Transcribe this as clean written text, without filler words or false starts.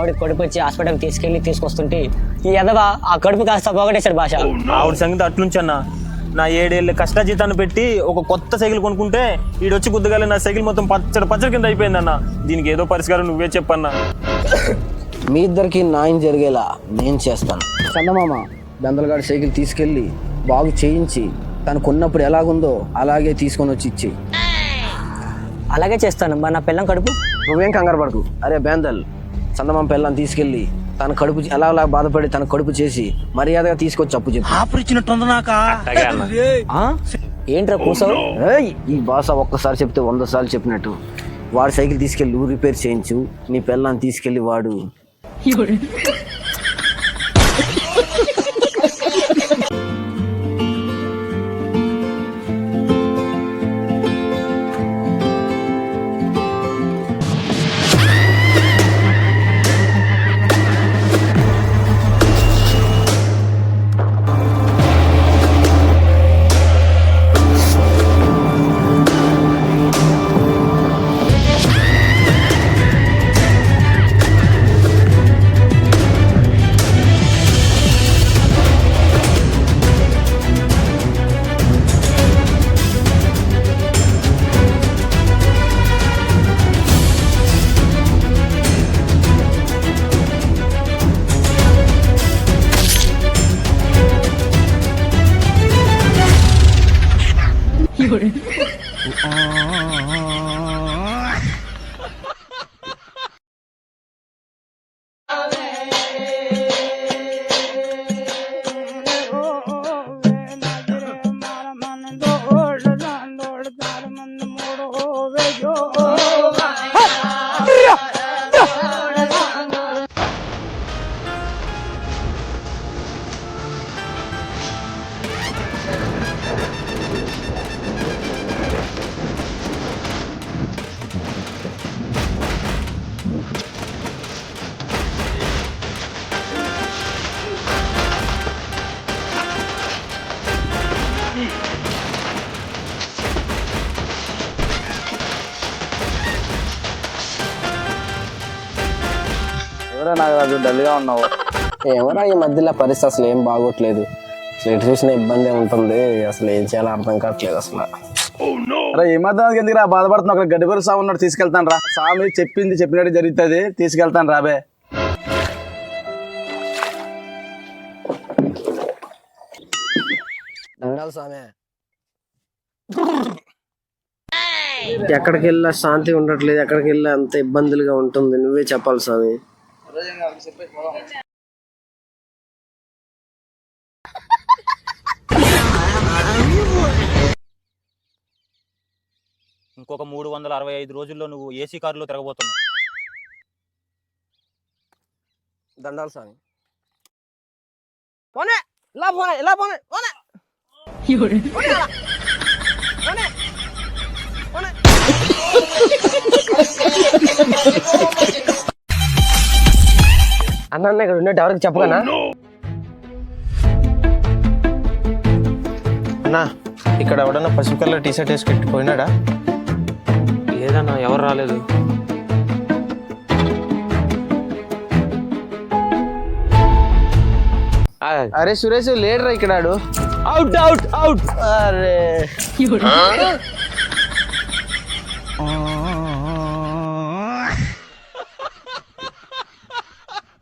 ఆవిడ కడుపు వచ్చి హాస్పిటల్కి తీసుకొస్తుంటే ఈ ఎదవా ఆ కడుపు కాస్త పోగొట్టేశాడు భాష. ఆవిడ సంగతి అట్లుంచన్నా. నా 7 ఏళ్ళ కష్టజీతాన్ని పెట్టి ఒక కొత్త సైకిల్ కొనుక్కుంటే ఈడొచ్చి గుద్దగాలి నా సైకిల్ మొత్తం పచ్చడి కింద అయిపోయిందన్న. దీనికి ఏదో పరిష్కారం నువ్వే చెప్పన్నా. మీ ఇద్దరికి న్యాయం జరిగేలా నేను చేస్తాను. చందమామ బెందలగాడి సైకిల్ తీసుకెళ్ళి బాగు చేయించి తను కొన్నప్పుడు ఎలాగుందో అలాగే తీసుకొని వచ్చి ఇచ్చి. అలాగే చేస్తాను. మరి నా పిల్లం కడుపు? నువ్వేం కంగారు పడకు. అరే బేందల్, చందమామ పిల్లని తీసుకెళ్ళి తన కడుపు ఎలా బాధపడి తన కడుపు చేసి మర్యాదగా తీసుకొచ్చి అప్పు చెప్పు. ఏంట్రా కూసావు? ఈ భాష ఒక్కసారి చెప్తే 100 సార్లు చెప్పినట్టు. వాడు సైకిల్ తీసుకెళ్ళి నువ్వు రిపేర్ చేయించు, నీ పిల్లని తీసుకెళ్ళి వాడు. ఎవరో నాగరాజు డల్గా ఉన్నావు. ఎవరా ఈ మధ్యలో పరిస్థితి అసలు ఏం బాగోట్లేదు. అసలు ఎటు చూసిన ఇబ్బంది ఉంటుంది. అసలు ఏం చేయాలో అర్థం కావట్లేదు అసలు. అరే ఈ మధ్యానికి ఎందుకు రా బాధపడుతున్నావు? అక్కడ గడ్డిపూర సాగు ఉన్నాడు, తీసుకెళ్తాను రా. స్వామి చెప్పింది చెప్పినట్టు జరుగుతుంది, తీసుకెళ్తాను రాబే. దండాలు స్వామి. ఎక్కడికి వెళ్ళా శాంతి ఉండట్లేదు, ఎక్కడికి వెళ్ళా అంత ఇబ్బందులుగా ఉంటుంది. నువ్వే చెప్పాలి స్వామి. ఇంకొక 365 రోజుల్లో నువ్వు ఏసీ కారులో తిరగబోతున్నావు. దండాలు స్వామి. పోనే ఇలా పోనే ఇలా పోనే పోనే అన్న ఇక్కడ ఉన్నట్టు ఎవరికి చెప్పగలనా? అన్నా ఇక్కడ ఎవడన్నా పసుపు కలర్ టీ షర్ట్ వేసుకెట్టి పోయినాడా? లేదన్నా, ఎవరు రాలేదు. అరే సురేష్ లేడరా ఇక్కడ. Out out out. అరే